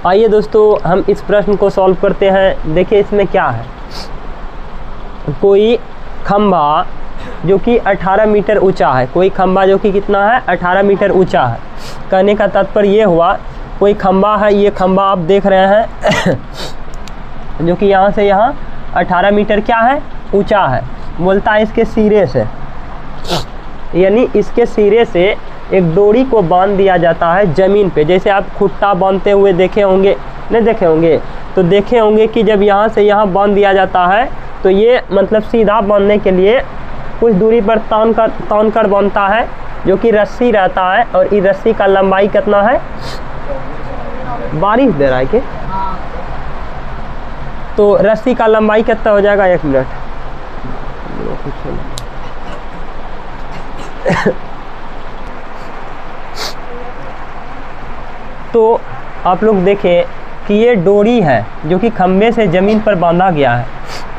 आइए दोस्तों हम इस प्रश्न को सॉल्व करते हैं। देखिए इसमें क्या है, कोई खंभा जो कि 18 मीटर ऊंचा है, कोई खंभा जो कि कितना है 18 मीटर ऊंचा है। कहने का तात्पर्य ये हुआ, कोई खंभा है, ये खंभा आप देख रहे हैं जो कि यहाँ से यहाँ 18 मीटर क्या है ऊंचा है। बोलता है इसके सिरे से, यानी इसके सिरे से एक डोरी को बांध दिया जाता है ज़मीन पे। जैसे आप खुट्टा बांधते हुए देखे होंगे, नहीं देखे होंगे तो देखे होंगे कि जब यहाँ से यहाँ बांध दिया जाता है तो ये मतलब सीधा बांधने के लिए कुछ दूरी पर तान कर बांधता है, जो कि रस्सी रहता है। और इस रस्सी का लंबाई कितना है, बारिश दे रहा है कि तो रस्सी का लंबाई कितना हो जाएगा, 1 मिनट तो आप लोग देखें कि ये डोरी है जो कि खंभे से ज़मीन पर बांधा गया है,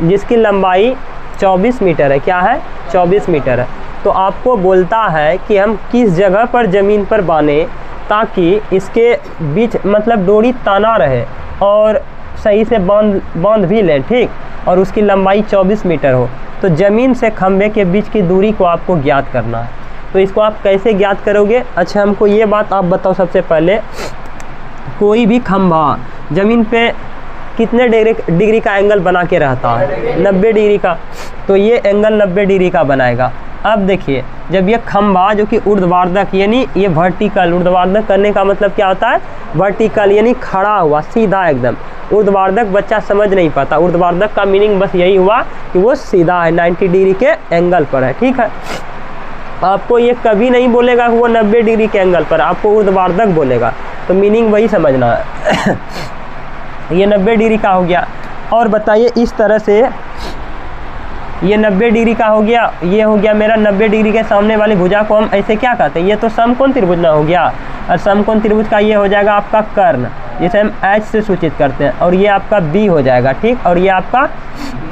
जिसकी लंबाई 24 मीटर है। क्या है, 24 मीटर है। तो आपको बोलता है कि हम किस जगह पर ज़मीन पर बांधें ताकि इसके बीच मतलब डोरी ताना रहे और सही से बांध भी लें, ठीक, और उसकी लंबाई 24 मीटर हो। तो ज़मीन से खंभे के बीच की दूरी को आपको ज्ञात करना है। तो इसको आप कैसे ज्ञात करोगे? अच्छा हमको ये बात आप बताओ सबसे पहले, कोई भी खंभा ज़मीन पे कितने डिग्री का एंगल बना के रहता है, 90 डिग्री का। तो ये एंगल 90 डिग्री का बनाएगा। अब देखिए जब ये खंभा जो कि ऊर्ध्वाधर यानी ये वर्टिकल, ऊर्ध्वाधर करने का मतलब क्या होता है, वर्टिकल यानी खड़ा हुआ सीधा एकदम। ऊर्ध्वाधर बच्चा समझ नहीं पाता, ऊर्ध्वाधर का मीनिंग बस यही हुआ कि वो सीधा है, 90 डिग्री के एंगल पर है, ठीक है। आपको ये कभी नहीं बोलेगा कि वो 90 डिग्री के एंगल पर, आपको ऊर्ध्वाधर बोलेगा, तो मीनिंग वही समझना है। ये 90 डिग्री का हो गया। और बताइए इस तरह से ये 90 डिग्री का हो गया, ये हो गया मेरा 90 डिग्री के सामने वाली भुजा को हम ऐसे क्या कहते हैं, ये तो समकोण त्रिभुज ना हो गया। और समकोण त्रिभुज का ये हो जाएगा आपका कर्ण, जिसे हम H से सूचित करते हैं, और ये आपका B हो जाएगा, ठीक, और ये आपका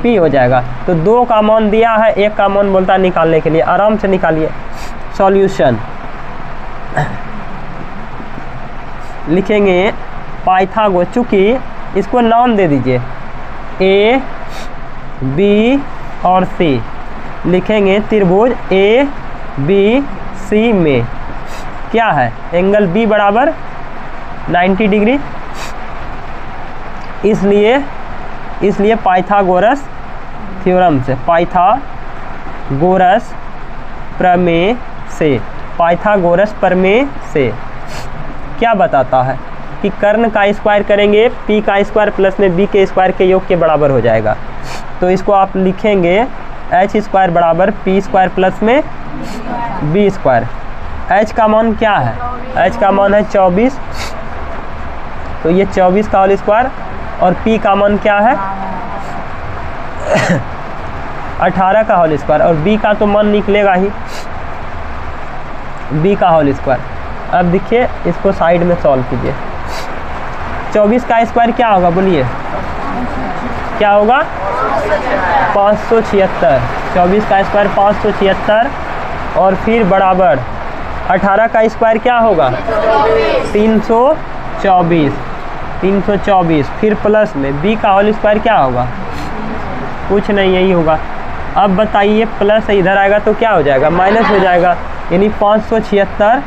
P हो जाएगा। तो 2 का मान दिया है, 1 का मान बोलता है निकालने के लिए, आराम से निकालिए। सॉल्यूशन लिखेंगे पाइथागोरस, चूँकि इसको नाम दे दीजिए A, B और C, लिखेंगे त्रिभुज A, B, C में क्या है, एंगल B बराबर 90 डिग्री। इसलिए पाइथागोरस थ्योरम से, पाइथागोरस प्रमेय से, पाइथागोरस प्रमेय से क्या बताता है कि कर्ण का स्क्वायर करेंगे P का स्क्वायर प्लस में B के स्क्वायर के योग के बराबर हो जाएगा। तो इसको आप लिखेंगे H स्क्वायर बराबर P स्क्वायर प्लस में B स्क्वायर। H का मान क्या है, H का मान है 24, तो ये 24 का होल स्क्वायर, और P का मान क्या है 18 का होल स्क्वायर, और B का तो मान निकलेगा ही, B का होल स्क्वायर। अब देखिए इसको साइड में सॉल्व कीजिए। 24 का स्क्वायर क्या होगा, बोलिए क्या होगा, 576। 24 का स्क्वायर 576, और फिर बराबर 18 का स्क्वायर क्या होगा 324, फिर प्लस में B का होल स्क्वायर क्या होगा, कुछ नहीं, यही होगा। अब बताइए प्लस इधर आएगा तो क्या हो जाएगा, माइनस हो जाएगा, यानी 576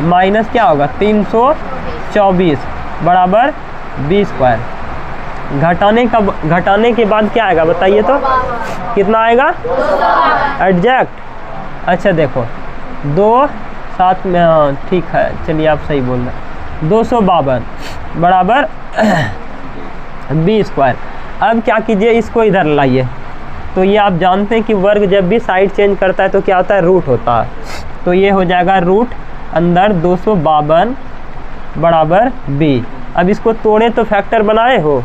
माइनस क्या होगा 324 बराबर B स्क्वायर। घटाने के बाद क्या आएगा बताइए तो, कितना आएगा, एग्जैक्ट। अच्छा देखो 2 साथ में, हाँ ठीक है, चलिए आप सही बोल रहे, 252 बराबर B स्क्वायर। अब क्या कीजिए, इसको इधर लाइए। तो ये आप जानते हैं कि वर्ग जब भी साइड चेंज करता है तो क्या होता है, रूट होता है। तो ये हो जाएगा रूट अंदर 252 बराबर B। अब इसको तोड़े तो फैक्टर बनाए हो,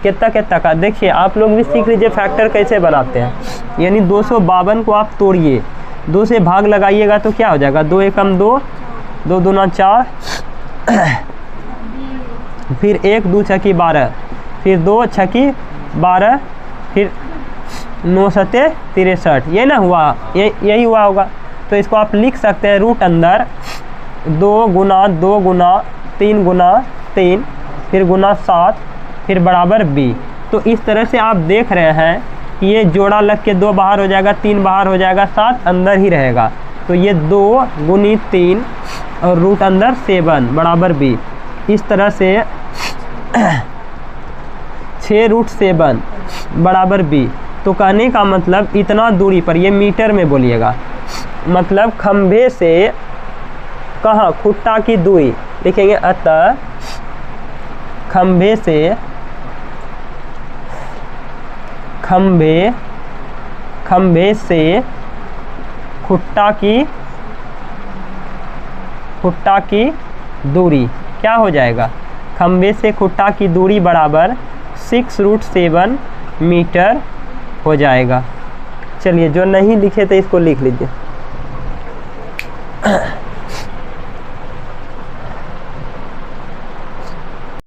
कितना का, देखिए आप लोग भी सीख लीजिए फैक्टर कैसे बनाते हैं। यानी 252 को आप तोड़िए, 2 से भाग लगाइएगा तो क्या हो जाएगा, 2 एकम 2, 2 दूना 4, फिर 1 2 छकी 12, फिर 2 छकी 12, फिर 9 सते 63, ये ना हुआ, यही हुआ होगा। तो इसको आप लिख सकते हैं रूट अंदर 2 गुना 2 गुना 3 गुना 3 फिर गुना 7 फिर बराबर b। तो इस तरह से आप देख रहे हैं कि ये जोड़ा लग के 2 बाहर हो जाएगा, 3 बाहर हो जाएगा, 7 अंदर ही रहेगा। तो ये 2 गुनी 3 और रूट अंदर 7 बराबर b। इस तरह से 6√7 बराबर b। तो कहने का मतलब इतना दूरी पर, ये मीटर में बोलिएगा, मतलब खंभे से कहाँ, खुट्टा की दूरी लिखेंगे। अतः खंभे से खुट्टा की दूरी क्या हो जाएगा, खंभे से खुट्टा की दूरी बराबर 6√7 मीटर हो जाएगा। चलिए जो नहीं लिखे थे इसको लिख लीजिए।